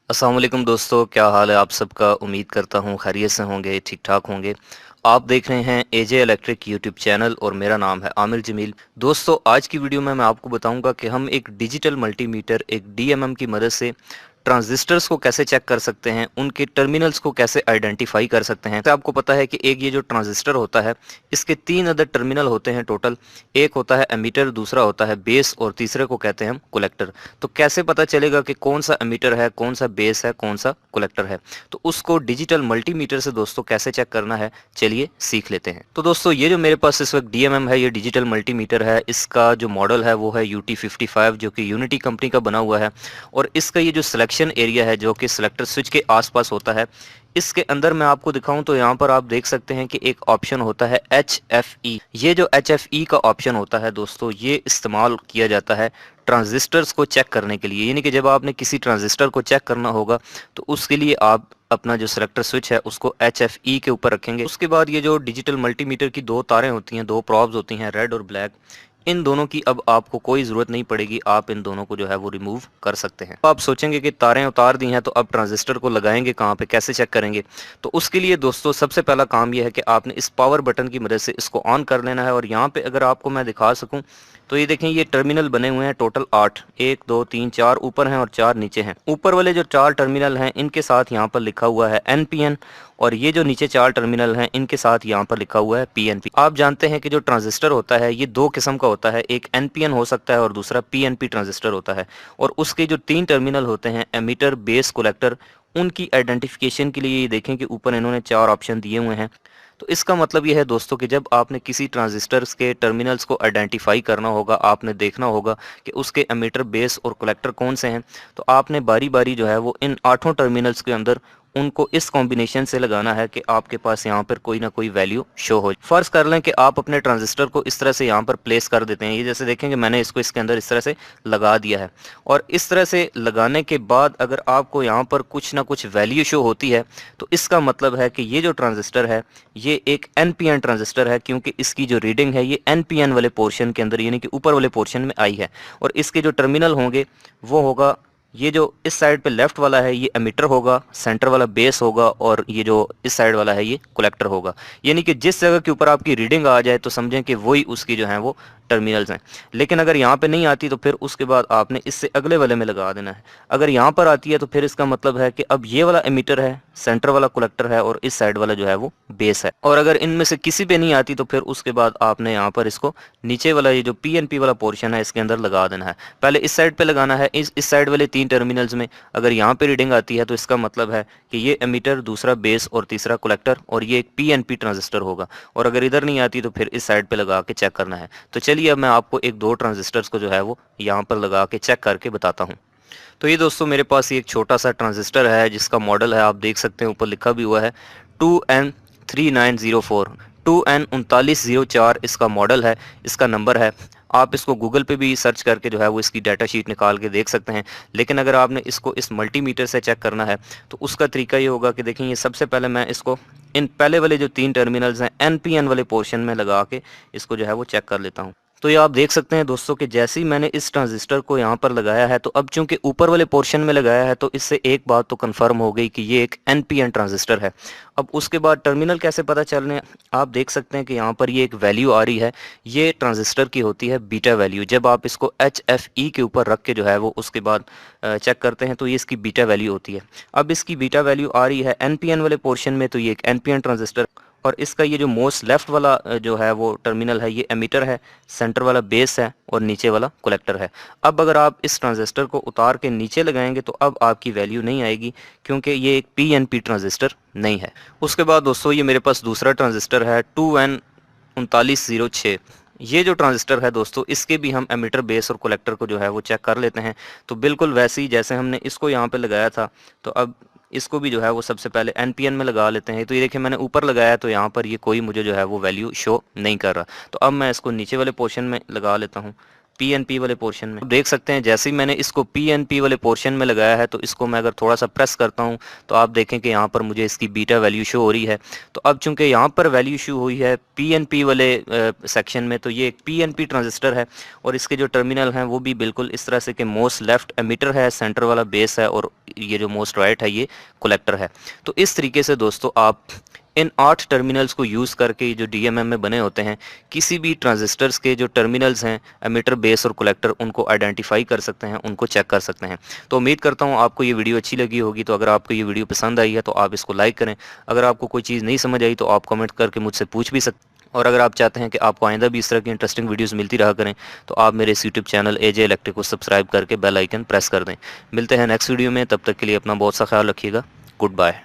अस्सलाम वालेकुम दोस्तों, क्या हाल है आप सबका। उम्मीद करता हूँ खैरियत से होंगे, ठीक ठाक होंगे। आप देख रहे हैं एजे इलेक्ट्रिक यूट्यूब चैनल और मेरा नाम है आमिर जमील। दोस्तों, आज की वीडियो में मैं आपको बताऊंगा कि हम एक डिजिटल मल्टीमीटर, एक डीएमएम की मदद से ट्रांजिस्टर्स को कैसे चेक कर सकते हैं, उनके टर्मिनल्स को कैसे आइडेंटिफाई कर सकते हैं। तो आपको पता है कि एक ये जो ट्रांजिस्टर होता है, इसके तीन अदर टर्मिनल होते हैं टोटल। एक होता है एमीटर, दूसरा होता है बेस और तीसरे को कहते हैं हम कलेक्टर। तो कैसे पता चलेगा कि कौन सा एमीटर है, कौन सा बेस है, कौन सा कलेक्टर है। तो उसको डिजिटल मल्टीमीटर से दोस्तों कैसे चेक करना है, चलिए सीख लेते हैं। तो दोस्तों, ये जो मेरे पास इस वक्त डीएमएम है, ये डिजिटल मल्टीमीटर है। इसका जो मॉडल है वो है UT55, जो कि यूनिटी कंपनी का बना हुआ है। और इसका ये जो सिलेक्शन एरिया है, जो कि सिलेक्टर स्विच के आसपास होता है, इसके अंदर मैं आपको दिखाऊं तो यहाँ पर आप देख सकते हैं कि एक ऑप्शन होता है HFE। ये जो HFE का ऑप्शन होता है दोस्तों, ये इस्तेमाल किया जाता है ट्रांजिस्टर्स को चेक करने के लिए। यानी कि जब आपने किसी ट्रांजिस्टर को चेक करना होगा तो उसके लिए आप अपना जो सिलेक्टर स्विच है उसको HFE के ऊपर रखेंगे। उसके बाद ये जो डिजिटल मल्टीमीटर की दो तारें होती हैं, दो प्रॉब्स होती हैं, रेड और ब्लैक, इन दोनों की अब आपको कोई ज़रूरत नहीं पड़ेगी। आप इन दोनों को जो है वो रिमूव कर सकते हैं। तो आप सोचेंगे कि तारें उतार दी हैं तो अब ट्रांजिस्टर को लगाएंगे कहाँ पे, कैसे चेक करेंगे। तो उसके लिए दोस्तों सबसे पहला काम यह है कि आपने इस पावर बटन की मदद से इसको ऑन कर लेना है। और यहाँ पे अगर आपको मैं दिखा सकूँ तो ये देखें, ये टर्मिनल बने हुए हैं टोटल 8, 1 2 3 4 ऊपर हैं और 4 नीचे हैं। ऊपर वाले जो 4 टर्मिनल हैं इनके साथ यहाँ पर लिखा हुआ है NPN, और ये जो नीचे 4 टर्मिनल हैं इनके साथ यहाँ पर लिखा हुआ है PNP। आप जानते हैं कि जो ट्रांजिस्टर होता है ये दो किस्म का होता है, एक NPN हो सकता है और दूसरा PNP ट्रांजिस्टर होता है। और उसके जो 3 टर्मिनल होते हैं, एमीटर, बेस, कलेक्टर, उनकी आइडेंटिफिकेशन के लिए ये देखें कि ऊपर इन्होंने 4 ऑप्शन दिए हुए हैं। तो इसका मतलब यह है दोस्तों कि जब आपने किसी ट्रांजिस्टर्स के टर्मिनल्स को आइडेंटिफाई करना होगा, आपने देखना होगा कि उसके एमीटर, बेस और कलेक्टर कौन से हैं। तो आपने बारी बारी जो है वो इन 8 टर्मिनल्स के अंदर उनको इस कॉम्बिनेशन से लगाना है कि आपके पास यहाँ पर कोई ना कोई वैल्यू शो हो। फर्ज कर लें कि आप अपने ट्रांजिस्टर को इस तरह से यहाँ पर प्लेस कर देते हैं। ये जैसे देखेंगे मैंने इसको इसके अंदर इस तरह से लगा दिया है। और इस तरह से लगाने के बाद अगर आपको यहाँ पर कुछ ना कुछ वैल्यू शो होती है तो इसका मतलब है कि ये जो ट्रांजिस्टर है ये एक NPN ट्रांजिस्टर है, क्योंकि इसकी जो रीडिंग है ये NPN वाले पोर्शन के अंदर यानी कि ऊपर वाले पोर्शन में आई है। और इसके जो टर्मिनल होंगे वो होगा, ये जो इस साइड पे लेफ्ट वाला है ये एमिटर होगा, सेंटर वाला बेस होगा, और ये जो इस साइड वाला है ये कलेक्टर होगा। यानी कि जिस जगह के ऊपर आपकी रीडिंग आ जाए तो समझें कि वही उसकी जो है वो टर्मिनल्स हैं। लेकिन अगर यहाँ पे नहीं आती तो फिर उसके बाद आपने इससे अगले वाले में लगा देना है। अगर यहाँ पर आती है तो फिर इसका मतलब है कि अब ये वाला एमिटर है, सेंटर वाला कलेक्टर है और इस साइड वाला जो है वो बेस है। और अगर इनमें से किसी पे नहीं आती तो फिर उसके बाद आपने यहाँ पर इसको नीचे वाला ये जो PNP वाला पोर्शन है इसके अंदर लगा देना है। पहले इस साइड पे लगाना है, इस साइड वाले 3 टर्मिनल्स में। अगर यहाँ पे रीडिंग आती है तो इसका मतलब है कि ये एमीटर, दूसरा बेस और तीसरा कलेक्टर, और ये एक PNP ट्रांजिस्टर होगा। और अगर इधर नहीं आती तो फिर इस साइड पे लगा के चेक करना है। तो चलिए अब मैं आपको एक दो ट्रांजिस्टर्स को जो है वो यहाँ पर लगा के चेक करके बताता हूँ। तो ये दोस्तों मेरे पास ये एक छोटा सा ट्रांजिस्टर है जिसका मॉडल है, आप देख सकते हैं ऊपर लिखा भी हुआ है 2N3904, 2N3904 इसका मॉडल है, इसका नंबर है। आप इसको गूगल पे भी सर्च करके जो है वो इसकी डाटा शीट निकाल के देख सकते हैं। लेकिन अगर आपने इसको इस मल्टीमीटर से चेक करना है तो उसका तरीका ये होगा कि देखें, ये सबसे पहले मैं इसको इन पहले वाले जो 3 टर्मिनल्स हैं NPN वाले पोर्शन में लगा के इसको जो है वो चेक कर लेता हूँ। तो ये आप देख सकते हैं दोस्तों कि जैसे ही मैंने इस ट्रांजिस्टर को यहाँ पर लगाया है तो अब चूंकि ऊपर वाले पोर्शन में लगाया है तो इससे एक बात तो कंफर्म हो गई कि ये एक NPN ट्रांजिस्टर है। अब उसके बाद टर्मिनल कैसे पता चलने, आप देख सकते हैं कि यहाँ पर ये एक वैल्यू आ रही है, ये ट्रांजिस्टर की होती है बीटा वैल्यू। जब आप इसको HFE के ऊपर रख के जो है वो उसके बाद चेक करते हैं तो ये इसकी बीटा वैल्यू होती है। अब इसकी बीटा वैल्यू आ रही है NPN वाले पोर्शन में, तो ये एक NPN ट्रांजिस्टर। और इसका ये जो मोस्ट लेफ्ट वाला जो है वो टर्मिनल है ये एमीटर है, सेंटर वाला बेस है और नीचे वाला कलेक्टर है। अब अगर आप इस ट्रांजिस्टर को उतार के नीचे लगाएंगे तो अब आपकी वैल्यू नहीं आएगी, क्योंकि ये एक PNP ट्रांजिस्टर नहीं है। उसके बाद दोस्तों ये मेरे पास दूसरा ट्रांजिस्टर है 2N3906। ये जो ट्रांजिस्टर है दोस्तों इसके भी हम एमीटर, बेस और कलेक्टर को जो है वो चेक कर लेते हैं। तो बिल्कुल वैसे ही जैसे हमने इसको यहाँ पे लगाया था तो अब इसको भी जो है वो सबसे पहले NPN में लगा लेते हैं। तो ये देखिए मैंने ऊपर लगाया तो यहाँ पर ये कोई मुझे जो है वो वैल्यू शो नहीं कर रहा। तो अब मैं इसको नीचे वाले पोर्शन में लगा लेता हूँ। PNP वाले पोर्शन में। देख सकते हैं जैसे ही मैंने इसको PNP वाले पोर्शन में लगाया है, तो इसको मैं अगर थोड़ा सा प्रेस करता हूं तो आप देखें कि यहाँ पर मुझे इसकी बीटा वैल्यू शो हो रही है। तो अब चूंकि यहाँ पर वैल्यू शो हुई है PNP वाले सेक्शन में, तो ये एक PNP ट्रांजिस्टर है और इसके जो टर्मिनल हैं वो भी बिल्कुल इस तरह से कि मोस्ट लेफ्ट एमिटर है, सेंटर वाला बेस है और ये जो मोस्ट राइट है ये कलेक्टर है। तो इस तरीके से दोस्तों आप इन 8 टर्मिनल्स को यूज़ करके जो DMM में बने होते हैं, किसी भी ट्रांजिस्टर्स के जो टर्मिनल्स हैं एमिटर, बेस और कलेक्टर, उनको आइडेंटिफाई कर सकते हैं, उनको चेक कर सकते हैं। तो उम्मीद करता हूँ आपको ये वीडियो अच्छी लगी होगी। तो अगर आपको ये वीडियो पसंद आई है तो आप इसको लाइक करें। अगर आपको कोई चीज़ नहीं समझ आई तो आप कमेंट करके मुझसे पूछ भी सकते हैं। और अगर आप चाहते हैं कि आपको आइंदा भी इस तरह की इंटरेस्टिंग वीडियोस मिलती रहा करें तो आप मेरे इस यूट्यूब चैनल AJ इलेक्ट्रिक को सब्सक्राइब करके बेल आइकन प्रेस कर दें। मिलते हैं नेक्स्ट वीडियो में, तब तक के लिए अपना बहुत सा ख्याल रखिएगा। Good bye.